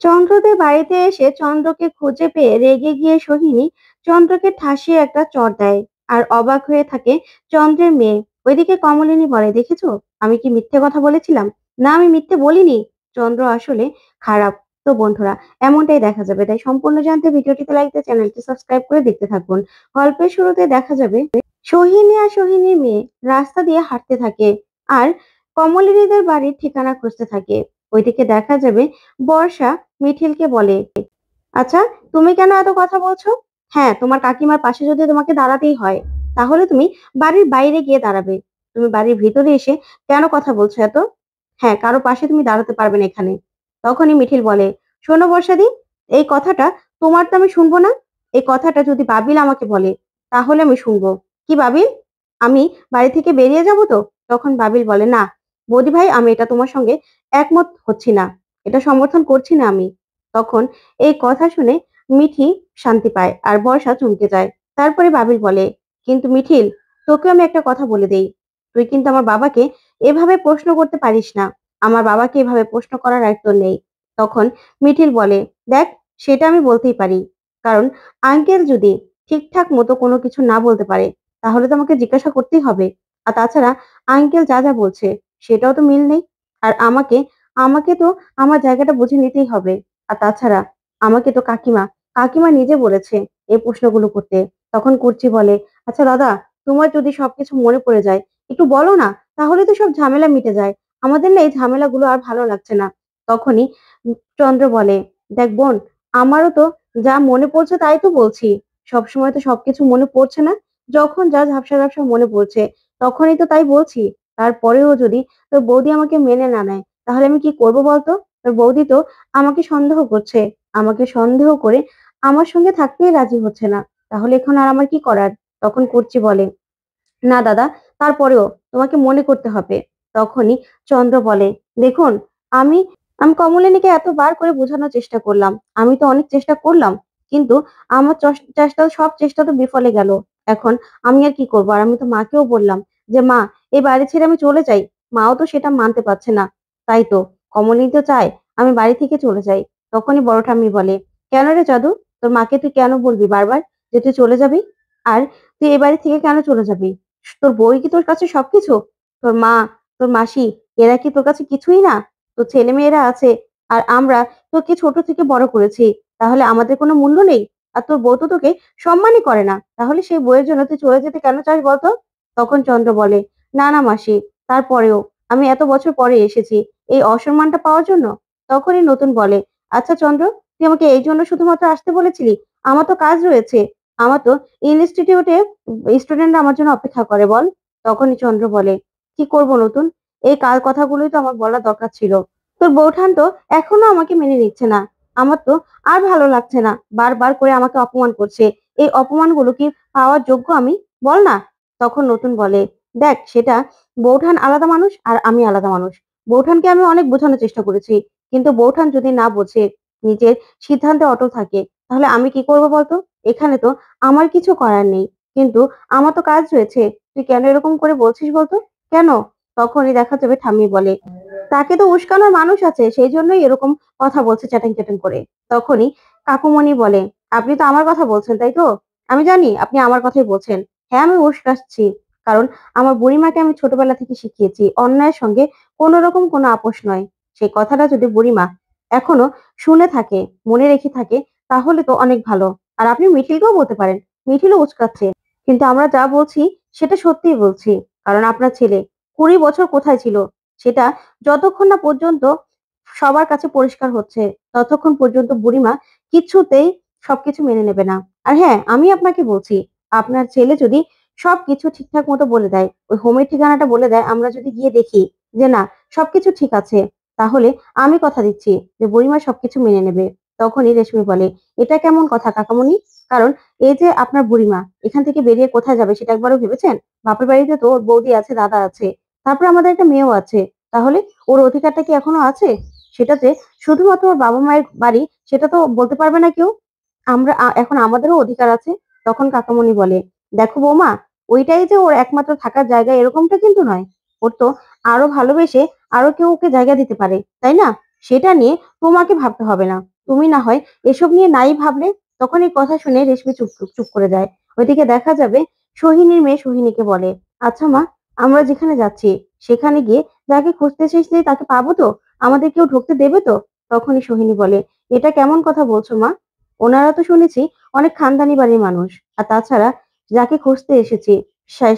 চন্দ্রদের বাড়িতে এসে চন্দ্রকে খুঁজে পেয়ে রেগে গিয়ে সোহিনী চন্দ্রকে ঠাসিয়ে একটা চড় দেয়। আর অবাক হয়ে থাকে চন্দ্রের মেয়ে। ওইদিকে কমলিনী বলে, দেখেছো আমি কি মিথ্যে কথা বলেছিলাম? না, আমি মিথ্যে বলিনি। চন্দ্র আসলে খারাপ। তো বন্ধুরা, এমনটাই দেখা যাবে। তাই সম্পূর্ণ জানতে ভিডিওটিতে লাইক দিয়ে চ্যানেলটি সাবস্ক্রাইব করে দেখতে থাকুন। গল্পের শুরুতে দেখা যাবে সোহিনী আর সোহিনীর মেয়ে রাস্তা দিয়ে হাঁটতে থাকে আর কমলিনীদের বাড়ির ঠিকানা খুঁজতে থাকে। ওইদিকে দেখা যাবে বর্ষা মিঠিলকে বলে, আচ্ছা, তুমি কেন এত কথা বলছো? হ্যাঁ, তোমার কাকিমার পাশে যদি তোমাকে দাঁড়াতেই হয়, তাহলে তুমি বাড়ির বাইরে গিয়ে দাঁড়াবে। তুমি বাড়ির ভিতরে এসে কেন কথা বলছো এত? হ্যাঁ, কারো পাশে তুমি দাঁড়াতে পারবে না এখানে। তখনই মিঠিল বলে, শোনো বর্ষাদি, এই কথাটা তোমার তো আমি শুনবো না। এই কথাটা যদি বাবিল আমাকে বলে, তাহলে আমি শুনবো। কি বাবিল? আমি বাড়ি থেকে বেরিয়ে যাব তো? তখন বাবিল বলে, না বৌদি ভাই, আমি এটা তোমার সঙ্গে একমত হচ্ছি না, এটা সমর্থন করছি না আমি। তখন এই কথা শুনে মিঠি শান্তি পায় আর বর্ষা চমকে যায়। তারপরে বাবিল বলে, কিন্তু মিঠিল, তোকে আমি একটা কথা বলে দেই, তুই কিন্তু আমার বাবাকে এভাবে প্রশ্ন করতে পারিস না। আমার বাবাকে এভাবে প্রশ্ন করার রাইট তোর নেই। তখন মিঠিল বলে, দেখ, সেটা আমি বলতেই পারি, কারণ আঙ্কেল যদি ঠিকঠাক মতো কোনো কিছু না বলতে পারে, তাহলে তো আমাকে জিজ্ঞাসা করতেই হবে। আর তাছাড়া আঙ্কেল যা যা বলছে সেটাও তো মিল নেই। আর আমাকে আমাকে তো আমার জায়গাটা বুঝে নিতেই হবে। আর তাছাড়া আমাকে তো কাকিমা নিজে বলেছে এই প্রশ্নগুলো করতে। তখন কুর্চি বলে, আচ্ছা দাদা, তোমার যদি সবকিছু মনে পড়ে যায়, একটু বলো না, তাহলে তো সব ঝামেলা মিটে যায়। আমাদের না এই ঝামেলাগুলো আর ভালো লাগছে না। তখনই চন্দ্র বলে, দেখ বোন, আমারও তো যা মনে পড়ছে তাই তো বলছি। সবসময় তো সবকিছু মনে পড়ছে না। যখন যা ঝাপসা ঝাপসা মনে পড়ছে, তখনই তো তাই বলছি। তারপরেও যদি তোর বৌদি আমাকে মেনে না নেয়, তাহলে আমি কি করবো বলতো? তোর বৌদি তো আমাকে সন্দেহ করছে। আমাকে সন্দেহ করে আমার সঙ্গে থাকতেই রাজি হচ্ছে না। তাহলে এখন আর আমার কি করার? তখন কুর্চি বলে, না দাদা, তারপরেও তোমাকে মনে করতে হবে। তখনই চন্দ্র বলে, দেখুন, আমি আমি কমলিনীকে এতবার করে বোঝানোর চেষ্টা করলাম। আমি তো অনেক চেষ্টা করলাম, কিন্তু আমার সব চেষ্টা তো বিফলে গেল। এখন আমি আর কি করবো? আর আমি তো মাকেও বললাম যে, মা, এই বাড়ি ছেড়ে আমি চলে যাই। মাও তো সেটা মানতে পারছে না। তাই তো কমলিনী তো চায় আমি বাড়ি থেকে চলে যাই। তখনই বড় ঠাম্মি বলে, কেন রে জাদু, তোর মাকে তুই কেন বলবি বারবার যে তুই চলে যাবি? আর তুই এই বাড়ি থেকে কেন চলে যাবি? তোর বউই কি তোর কাছে সবকিছু? তোর মা, তোর মাসি, এরা কি তোর কাছে কিছুই না? তোর ছেলে মেয়েরা আছে, আর আমরা তোকে ছোট থেকে বড় করেছি। তাহলে আমাদের কোনো মূল্য নেই? আর তোর বউ তো তোকে সম্মানই করে না। তাহলে সেই বউয়ের জন্য তুই চলে যেতে কেন চাস বলতো? তখন চন্দ্র বলে, না না মাসি, তারপরেও আমি এত বছর পরে এসেছি এই অসম্মানটা পাওয়ার জন্য? তখনই নতুন বলে, আচ্ছা চন্দ্র, তুই আমাকে এই জন্য শুধুমাত্র আসতে বলেছিলি? আমার তো কাজ রয়েছে। আমার তো ইনস্টিটিউটে স্টুডেন্টরা আমার জন্য অপেক্ষা করে, বল। তখনই চন্দ্র বলে, কি করব নতুন, এই কথাগুলোই তো আমার বলা দরকার ছিল। তোর বৌঠান তো এখনো আমাকে মেনে নিচ্ছে না। আমার তো আর ভালো লাগছে না, বারবার করে আমাকে অপমান করছে। এই অপমানগুলো কি পাওয়ার যোগ্য আমি? বল না। তখন নতুন বলে, দেখ, সেটা বৌঠান আলাদা মানুষ আর আমি আলাদা মানুষ। বৌঠানকে আমি অনেক বোঝানোর চেষ্টা করেছি, কিন্তু বৌঠান যদি না বোঝে, নিজের সিদ্ধান্তে অটল থাকে, তাহলে আমি কি করবো বলতো? এখানে তো আমার কিছু করার নেই, কিন্তু আমার তো কাজ রয়েছে। তুই কেন এরকম করে বলছিস বলতো? কেন? তখনই দেখা যাবে ঠাম্মি বলে, তাকে তো উস্কানোর মানুষ আছে, সেই জন্যই এরকম কথা বলছে চ্যাটিং চ্যাটিং করে। তখনই কাকুমণি বলে, আপনি তো আমার কথা বলছেন তাই তো? আমি জানি আপনি আমার কথাই বলছেন। হ্যাঁ, আমি উস্কাচ্ছি, কারণ আমার বুড়িমাকে আমি ছোটবেলা থেকে শিখিয়েছি অন্যায়ের সঙ্গে কোন রকম কোনো আপোষ নয়। সেই কথাটা যদি বুড়িমা এখনো শুনে থাকে, মনে রেখে থাকে, তাহলে তো অনেক ভালো। আর আপনি মিঠিলকেও বলতে পারেন, মিঠিলও উস্কাচ্ছে, কিন্তু আমরা যা বলছি সেটা সত্যিই বলছি। কারণ আপনার ছেলে 20 বছর কোথায় ছিল, সেটা যতক্ষণ না পর্যন্ত সবার কাছে পরিষ্কার হচ্ছে, ততক্ষণ পর্যন্ত বুড়িমা কিছুতেই সবকিছু মেনে নেবে না। আর হ্যাঁ, আমি আপনাকে বলছি, আপনার ছেলে যদি সবকিছু ঠিকঠাক মতো বলে দেয়, ওই হোমের ঠিকানাটা বলে দেয়, আমরা যদি গিয়ে দেখি যে না, সবকিছু ঠিক আছে, তাহলে আমি কথা দিচ্ছি যে বুড়িমা সবকিছু মেনে নেবে। তখনই রেশমি বলে, এটা কেমন কথা কাকামণি? কারণ এই যে আপনার বুড়িমা এখান থেকে বেরিয়ে কোথায় যাবে সেটা একবারও ভেবেছেন? বাপের বাড়িতে তো ওর বৌদি আছে, দাদা আছে, তারপর আমাদের একটা মেয়েও আছে। তাহলে ওর অধিকারটা কি এখনো আছে? সেটাতে শুধুমাত্র ওর বাবা মায়ের বাড়ি, সেটা তো বলতে পারবে না কেউ। এখন আমাদেরও অধিকার আছে। তখন কাকামণি বলে, দেখো বৌমা, ওইটাই যে ওর একমাত্র থাকার জায়গা এরকমটা কিন্তু নয়। ওর তো আরো ভালোবেসে আরো কেউ ওকে জায়গা দিতে পারে, তাই না? সেটা নিয়ে তোমাকে ভাবতে হবে না। তুমি না হয় এসব নিয়ে নাই ভাবলে। তখন এই কথা শুনে রেশমি চুপ চুপ চুপ করে যায়। ওইদিকে দেখা যাবে সোহিনীর মেয়ে সোহিনীকে বলে, আচ্ছা মা, আমরা যেখানে যাচ্ছি সেখানে গিয়ে যাকে খুঁজতে এসেছি তাকে পাবো তো? আমাদের কেউ ঢুকতে দেবে তো? তখনই সোহিনী বলে, এটা কেমন কথা বলছো মা? ওনারা তো শুনেছি অনেক খানদানি বাড়ির মানুষ। আর তাছাড়া যাকে খুঁজতে এসেছি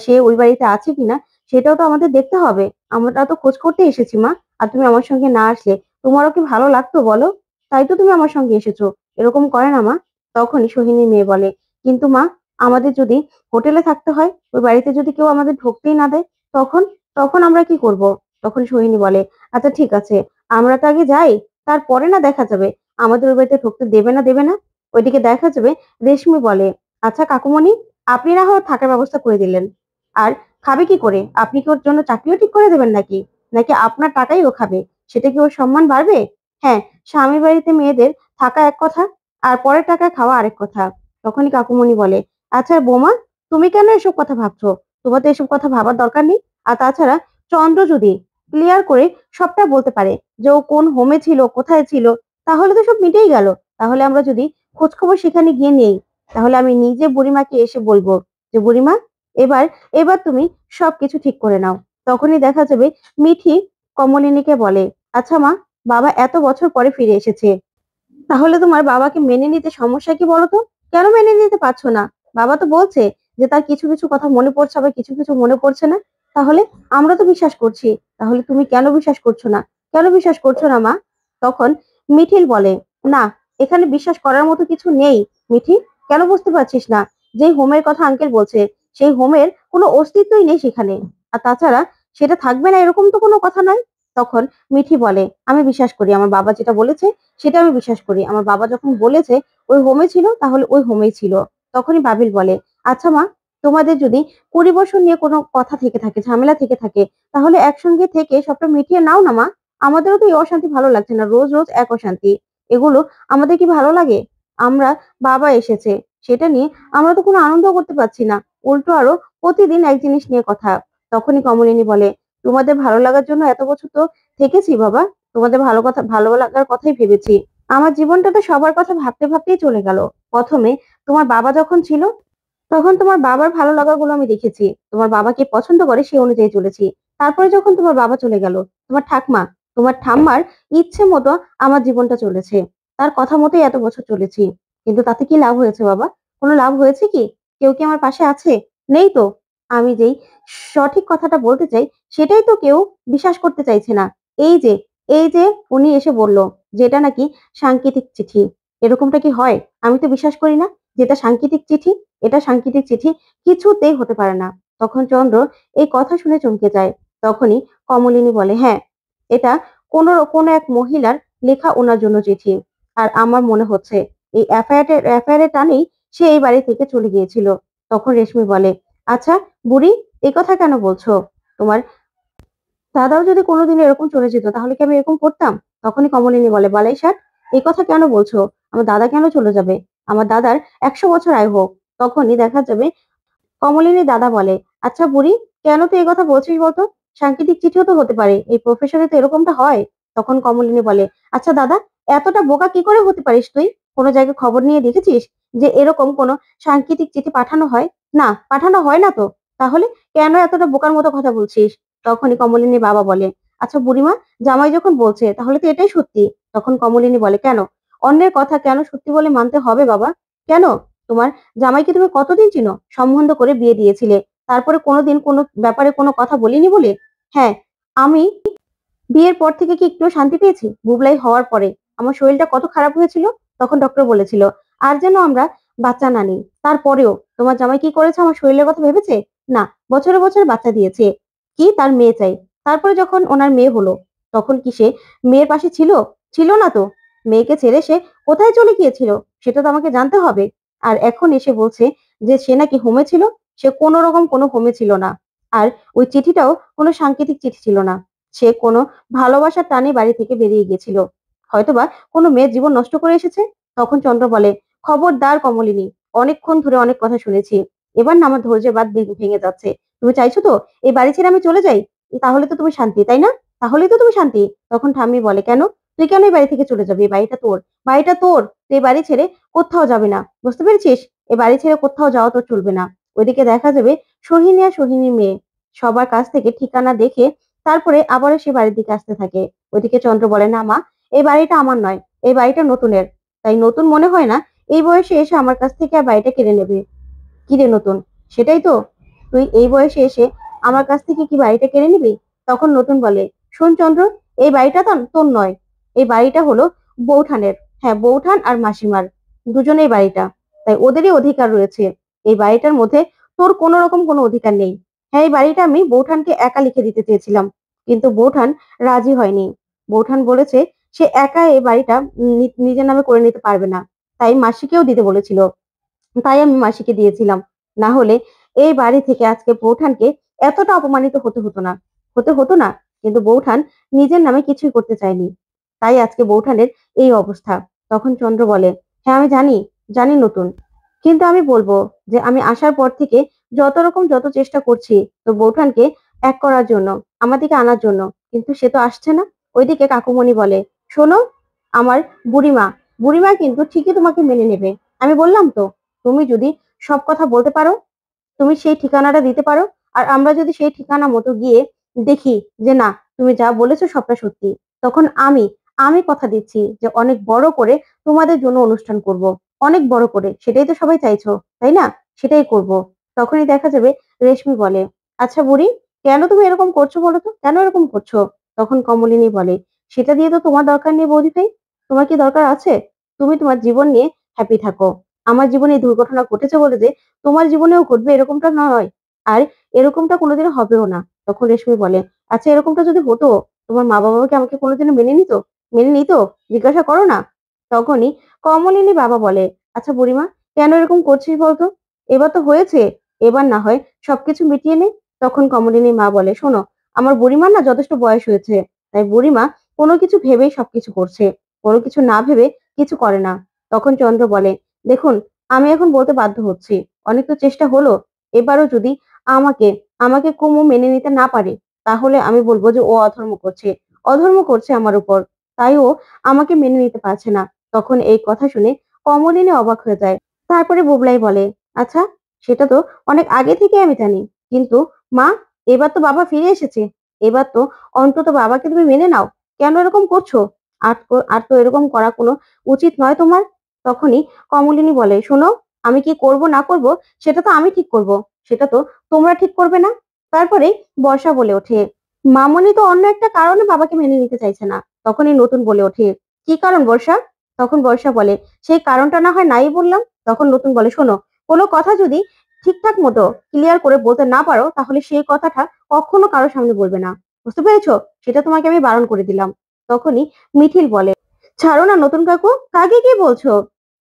সে ওই বাড়িতে আছে কিনা সেটাও তো আমাদের দেখতে হবে। আমরা তো খোঁজ করতে এসেছি মা। আর তুমি আমার সঙ্গে না আসলে তোমারও কি ভালো লাগতো বলো? তাই তো তুমি আমার সঙ্গে এসেছো। এরকম করে না মা। তখনই সোহিনীর মেয়ে বলে, কিন্তু মা, আমাদের যদি হোটেলে থাকতে হয়, ওই বাড়িতে যদি কেউ আমাদের ঢুকতেই না দেয়, তখন তখন আমরা কি করব? তখন সোহিনী বলে, আচ্ছা ঠিক আছে, আমরা তো আগে যাই, তারপরে না দেখা যাবে আমাদের ওই বাড়িতে ঢুকতে দেবে না দেবে না। ওইদিকে দেখা যাবে রেশমি বলে, আচ্ছা কাকুমণি, আপনি না হয় থাকার ব্যবস্থা করে দিলেন, আর খাবে কি করে? আপনি কি ওর জন্য চাকরিও ঠিক করে দেবেন নাকি? নাকি আপনার টাকাই ও খাবে? সেটা কি ওর সম্মান বাড়বে? হ্যাঁ, স্বামীর বাড়িতে মেয়েদের থাকা এক কথা, আর পরের টাকায় খাওয়া আরেক কথা। তখনই কাকুমণি বলে, আচ্ছা বোমা, তুমি কেন এসব কথা ভাবছো? তোমার তো এসব কথা ভাবার দরকার নেই। আর তাছাড়া চন্দ্র যদি ক্লিয়ার করে সবটা বলতে পারে যে ও কোন হোমে ছিল, কোথায় ছিল, তাহলে তো সব মিটেই গেল। তাহলে আমরা যদি খোঁজ খবর সেখানে গিয়ে নেই, তাহলে আমি নিজে বুড়িমাকে এসে বলবো যে বুড়িমা, এবার এবার তুমি সবকিছু ঠিক করে নাও। তখনই দেখা যাবে মিঠি কমলিনীকে বলে, আচ্ছা মা, বাবা এত বছর পরে ফিরে এসেছে, তাহলে তোমার বাবাকে মেনে নিতে সমস্যা কি বলো তো? কেন মেনে নিতে পারছো না? বাবা তো বলছে যে তার কিছু কিছু কথা মনে পড়ছে, আবার কিছু কিছু মনে পড়ছে না। তাহলে আমরা তো বিশ্বাস করছি, তাহলে তুমি কেন বিশ্বাস করছো না? কেন বিশ্বাস করছো না মা? তখন মিঠিল বলে, না, এখানে বিশ্বাস করার মতো কিছু নেই। মিঠি, কেন বুঝতে পারছিস না? যে হোমের কথা আঙ্কেল বলছে, সেই হোমের কোনো অস্তিত্বই নেই সেখানে। আর তাছাড়া সেটা থাকবে না এরকম তো কোনো কথা নয়। তখন মিঠি বলে, আমি বিশ্বাস করি, আমার বাবা যেটা বলেছে সেটা আমি বিশ্বাস করি। আমার বাবা যখন বলেছে ওই হোমে ছিল, তাহলে ওই হোমেই ছিল। তখনই বাবিল বলে, আচ্ছা মা, তোমাদের যদি পরিবেশন নিয়ে কোনো কথা থেকে থাকে, ঝামেলা থেকে থাকে, তাহলে একসঙ্গে থেকে সবটা মিটিয়ে নাও না মা। আমাদেরও তো এই অশান্তি ভালো লাগছে না, রোজ রোজ এক অশান্তি। এগুলো আমাদের কি ভালো লাগে? আমরা বাবা এসেছে সেটা নিয়ে আমরা তো কোনো আনন্দ করতে পারছি না, উল্টো আরো প্রতিদিন এক জিনিস নিয়ে কথা। তখনই কমলিনী বলে, তোমাদের ভালো লাগার জন্য এত বছর তো থেকেছি বাবা, তোমাদের ভালো লাগার কথাই ভেবেছি। আমার জীবনটা তো সবার কথা ভাবতে ভাবতেই চলে গেল। প্রথমে তোমার বাবা যখন ছিল, তখন তোমার বাবার ভালো লাগাগুলো আমি দেখেছি। তোমার বাবাকে পছন্দ করে সেই অনুযায়ী চলেছি। তারপরে যখন তোমার বাবা চলে গেল, তোমার ঠাকমা, তোমার ঠাম্মার ইচ্ছে মতো আমার জীবনটা চলেছে। তার কথা মতোই এত বছর চলেছি। কিন্তু তাতে কি লাভ হয়েছে বাবা? কোনো লাভ হয়েছে কি? কেউ কি আমার পাশে আছে? নেই তো। আমি যেই সঠিক কথাটা বলতে চাই সেটাই তো কেউ বিশ্বাস করতে চাইছে না। এই যে এই যে উনি এসে বলল যেটা নাকি সাংকেতিক চিঠি। এরকমটা কি হয়? আমি তো বিশ্বাস করি না যেটা সাংকেতিক চিঠি। এটা সাংকেতিক চিঠি কিছুতেই হতে পারে না। তখন চন্দ্র এই কথা শুনে চমকে যায়। তখনই কমলিনী বলে, হ্যাঁ, এটা কোনো এক মহিলার লেখা ওনার জন্য চিঠি। আর আমার মনে হচ্ছে এই এফআইআর টানেই সে এই বাড়ি থেকে চলে গিয়েছিল। তখন রেশমি বলে, আচ্ছা বুড়ি, এই কথা কেন বলছো? তোমার দাদাও যদি কোনোদিন এরকম চলে যেত তাহলে কি আমি এরকম করতাম? তখনই কমলিনী বলে, বালাই ষাট, এই কথা কেন বলছো? আমার দাদা কেন চলে যাবে? আমার দাদার 100 বছর আয়ু হোক। তখনই দেখা যাবে কমলিনীর দাদা বলে, আচ্ছা বুড়ি, কেন তুই এই কথা বলছিস বলতো? সাংকেতিক চিঠিও তো হতে পারে, এই প্রফেশনে তো এরকমটা হয়। তখন কমলিনী বলে, আচ্ছা দাদা, এতটা বোকা কি করে হতে পারিস তুই? কোনো জায়গায় খবর নিয়ে দেখেছিস যে এরকম কোনো সাংকেতিক চিঠি পাঠানো হয়? না, পাঠানো হয় না তো। তাহলে কেন এতটা বোকার মতো কথা বলছিস? তখনই কমলিনীর বাবা বলে, আচ্ছা বুড়িমা, জামাই যখন বলছে তাহলে তো এটাই সত্যি। তখন কমলিনী বলে, কেন? অন্যের কথা কেন সত্যি বলে মানতে হবে বাবা? কেন? তোমার জামাইকে তুমি কতদিন চিনো? সম্বন্ধ করে বিয়ে দিয়েছিলে, তারপরে কোনোদিন কোনো ব্যাপারে কোনো কথা বলিনি বলে? হ্যাঁ, আমি বিয়ের পর থেকে কি একটু শান্তি পেয়েছি? বুবলাই হওয়ার পরে আমার শরীরটা কত খারাপ হয়েছিল। তখন ডক্টর বলেছিল আর যেন আমরা বাচ্চা না নিই। তারপরেও তোমার জামাই কি করেছে? আমার শরীরের কথা ভেবেছে? না, বছরে বছরে বাচ্চা দিয়েছে। কি তার মেয়ে চাই? তারপরে যখন ওনার মেয়ে হলো, তখন কি সে মেয়ের পাশে ছিল? ছিল না তো। মেয়েকে ছেড়ে সে কোথায় চলে গিয়েছিল সেটা তো আমাকে জানতে হবে। আর এখন এসে বলছে যে সে নাকি হোমে ছিল। সে কোনো রকম কোনো হোমে ছিল না। আর ওই চিঠিটাও কোনো সাংকেতিক চিঠি ছিল না। সে কোনো ভালোবাসার টানে বাড়ি থেকে বেরিয়ে গেছিল। হয়তোবা কোনো মেয়ের জীবন নষ্ট করে এসেছে। তখন চন্দ্র বলে, খবরদার কমলিনী, অনেকক্ষণ ধরে অনেক কথা শুনেছি। এবার না আমার ধৈর্যের বাঁধ ভেঙে যাচ্ছে। তুমি চাইছো তো এই বাড়ি ছেড়ে আমি চলে যাই? তাহলে তো তুমি শান্তি, তাই না? তাহলেই তো তুমি শান্তি। তখন ঠাম্মি বলে, কেন? তুই কেন এই বাড়ি থেকে চলে যাবি? এই বাড়িটা তোর, বাড়িটা তোর। তুই এই বাড়ি ছেড়ে কোথাও যাবি না, বুঝতে পেরেছিস? এই বাড়ি ছেড়ে কোথাও যাওয়া তোর চলবে না। ওইদিকে দেখা যাবে সোহিনী আর সোহিনীর মেয়ে সবার কাছ থেকে ঠিকানা দেখে তারপরে আবারও সে বাড়ির দিকে আসতে থাকে। ওইদিকে চন্দ্র বলে, না মা, এই বাড়িটা আমার নয়, এই বাড়িটা নতুনের। তাই নতুন মনে হয় না এই বয়সে এসে আমার কাছ থেকে আর বাড়িটা কেড়ে নেবে। কি রে নতুন, সেটাই তো? তুই এই বয়সে এসে আমার কাছ থেকে কি বাড়িটা কেড়ে নিবি? তখন নতুন বলে, শোন চন্দ্র, এই বাড়িটা তো তোর নয়, এই বাড়িটা হলো বৌঠানের। হ্যাঁ, বৌঠান আর মাসিমার দুজনেই বাড়িটা। তাই ওদেরই অধিকার রয়েছে। এই বাড়িটার মধ্যে তোর কোনো রকম কোনো অধিকার নেই। হ্যাঁ, এই বাড়িটা আমি বৌঠানকে একা লিখে দিতে চেয়েছিলাম, কিন্তু বৌঠান রাজি হয়নি। বৌঠান বলেছে সে একা এই বাড়িটা নিজের নামে করে নিতে পারবে না, তাই মাসিকেও দিতে বলেছিল। তাই আমি মাসিকে দিয়েছিলাম। না হলে এই বাড়ি থেকে আজকে বৌঠানকে এতটা অপমানিত হতে হতো না। কিন্তু বৌঠান নিজের নামে কিছুই করতে চায়নি, তাই আজকে বৌঠানের এই অবস্থা। তখন চন্দ্র বলে, হ্যাঁ আমি জানি, জানি নতুন, কিন্তু আমি বলবো যে আমি আসার পর থেকে যত চেষ্টা করছি তো বৌঠানকে এক করার জন্য, আমার দিকে আনার জন্য, কিন্তু সে তো আসছে না। ওইদিকে কাকুমণি বলে, শোনো, আমার বুড়িমা, বুড়িমা কিন্তু ঠিকই তোমাকে মেনে নেবে। আমি বললাম তো, তুমি যদি সব কথা বলতে পারো, তুমি সেই ঠিকানাটা দিতে পারো, আর আমরা যদি সেই ঠিকানা মতো গিয়ে দেখি যে না, তুমি যা বলেছো সবটা সত্যি, তখন আমি আমি কথা দিচ্ছি যে অনেক বড় করে তোমাদের জন্য অনুষ্ঠান করব, অনেক বড় করে। সেটাই তো সবাই চাইছো, তাই না? সেটাই করব। তখনই দেখা যাবে রেশমি বলে, আচ্ছা বুড়ি, কেন তুমি এরকম করছো বলো তো, কেন এরকম করছো? তখন কমলিনী বলে, সেটা দিয়ে তো তোমার দরকার নেই বৌদি ভাই, তোমার কি দরকার আছে? তুমি তোমার জীবন নিয়ে হ্যাপি থাকো। আমার জীবনে এই দুর্ঘটনা ঘটেছে বলে যে তোমার জীবনেও ঘটবে এরকমটা নয়, আর এরকমটা কোনোদিনও হবেও না। তখন রেশমি বলে, আচ্ছা এরকমটা যদি হতো, তোমার মা বাবা কি আমাকে কোনোদিনও মেনে নিত? জিজ্ঞাসা করো না। তখনই কমলিনী বাবা বলে, আচ্ছা বুড়িমা, কেন এরকম করছিস বলতো? এবার তো হয়েছে, এবার না হয় সবকিছু মিটিয়ে নে। তখন কমলিনী মা বলে, শোনো, আমার বুড়িমার না যথেষ্ট বয়স হয়েছে, তাই বুড়িমা কোনো কিছু ভেবেই সবকিছু করছে, কোনো কিছু না ভেবে কিছু করে না। তখন চন্দ্র বলে, দেখুন, আমি এখন বলতে বাধ্য হচ্ছি, অনেক তো চেষ্টা হলো, এবারও যদি আমাকে আমাকে কুমু মেনে নিতে না পারে, তাহলে আমি বলবো যে ও অধর্ম করছে আমার উপর, তাই ও আমাকে মেনে নিতে পারছে না। তখন এই কথা শুনে কমলিনী অবাক হয়ে যায়। তারপরে বুবলাই বলে, আচ্ছা, সেটা তো অনেক আগে থেকে আমি জানি, কিন্তু মা, এবার তো বাবা ফিরে এসেছে, এবার তো অন্তত বাবাকে তুমি মেনে নাও। কেন এরকম করছো? আর তো এরকম করা কোনো উচিত নয় তোমার। তখনই কমলিনী বলে, শোনো, আমি কি করব না করব সেটা তো আমি ঠিক করব, সেটা তো তোমরা ঠিক করবে না। তারপরে বর্ষা বলে ওঠে, মামনি তো অন্য একটা কারণে বাবাকে মেনে নিতে চাইছে না। তখনই নতুন বলে ওঠে, কি কারণ বর্ষা? তখন বর্ষা বলে, সেই কারণটা না হয় নাই বললাম। তখন নতুন বলে, শোনো, কোনো কথা যদি ঠিকঠাক মতো ক্লিয়ার করে বলতে না পারো, তাহলে সেই কথাটা কখনো কারোর সামনে বলবে না, বুঝতে পেরেছো? সেটা তোমাকে আমি বারণ করে দিলাম। তখনই মিঠিল বলে, ছাড়ো না নতুন কাকু, কাকে কি বলছো?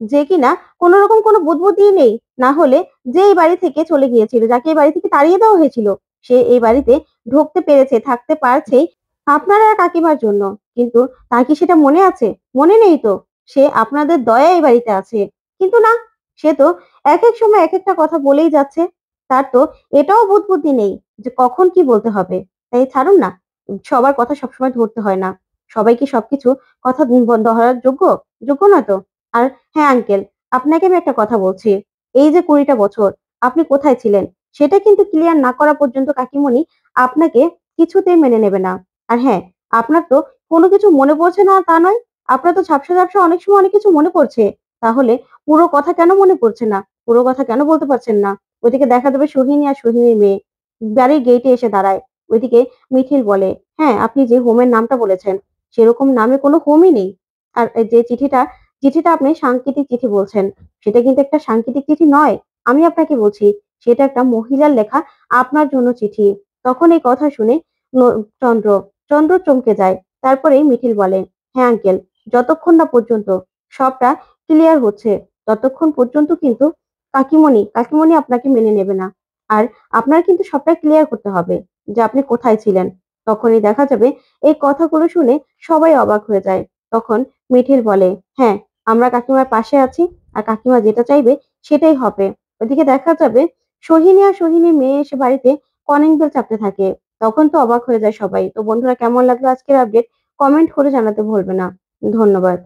যে কিনা কোন রকম কোনো বুদবুদ্ধি নেই। না হলে যে এই বাড়ি থেকে চলে গিয়েছিল, যাকে এই বাড়ি থেকে তাড়িয়ে দেওয়া হয়েছিল, সে এই বাড়িতে ঢুকতে পেরেছে, থাকতে পারছেই আপনারা আর কাকিমার জন্য। কিন্তু তার কি সেটা মনে আছে? মনে নেই তো। সে আপনাদের দয়া এই বাড়িতে আছে, কিন্তু না, সে তো এক এক সময় এক একটা কথা বলেই যাচ্ছে। তার তো এটাও বুদবুদ্ধি নেই যে কখন কি বলতে হবে। তাই ছাড়ুন না, সবার কথা সবসময় ধরতে হয় না। সবাই কি সবকিছু কথা ধরার যোগ্য না তো। আর হ্যাঁ আঙ্কেল, আপনাকে আমি একটা কথা বলছি, এই যে 20টা বছর আপনি কোথায় ছিলেন, সেটা কিন্তু ক্লিয়ার না করা পর্যন্ত কাকিমণি আপনাকে কিছুতেই মেনে নেবে না। আর হ্যাঁ, আপনার তো কোনো কিছু মনে পড়ছে না তা নয়, আপনার তো ঝাপসা ঝাপসা অনেক সময় অনেক কিছু মনে পড়ছে। তাহলে পুরো কথা কেন মনে পড়ছে না? পুরো কথা কেন বলতে পারছেন না? ওইদিকে দেখা যাবে সোহিনী আর সোহিনীর মেয়ে বাড়ির গেটে এসে দাঁড়ায়। ওইদিকে মিঠিল বলে, হ্যাঁ আপনি যে হোমের নামটা বলেছেন, সেরকম নামে কোনো হোমই নেই। আর এই যে চিঠিটা আপনি সাংকেতিক চিঠি বলছেন, সেটা কিন্তু একটা সাংকেতিক চিঠি নয়। আমি আপনাকে বলছি, সেটা একটা মহিলার লেখা আপনার জন্য চিঠি। তখন এই কথা শুনে চন্দ্র চন্দ্র চমকে যায়। তারপরেই মিঠিল বলে, হ্যাঁ আঙ্কেল, যতক্ষণ না পর্যন্ত সবটা ক্লিয়ার হচ্ছে, ততক্ষণ পর্যন্ত কিন্তু কাকিমণি আপনাকে মেনে নেবে না। আর আপনার কিন্তু সবটা ক্লিয়ার করতে হবে যে আপনি কোথায় ছিলেন। তখনই দেখা যাবে এই কথাগুলো শুনে সবাই অবাক হয়ে যায়। তখন মিঠিল বলে, হ্যাঁ, আমরা কাকিমার পাশে আছি, আর কাকিমা যেটা চাইবে সেটাই হবে। ওদিকে দেখা যাবে সোহিনী আর সোহিনীর মেয়ে এসে বাড়িতে কলিং বেল চাপতে থাকে। তখন তো অবাক হয়ে যায় সবাই। তো বন্ধুরা, কেমন লাগলো আজকের আপডেট? কমেন্ট করে জানাতে ভুলবে না। ধন্যবাদ।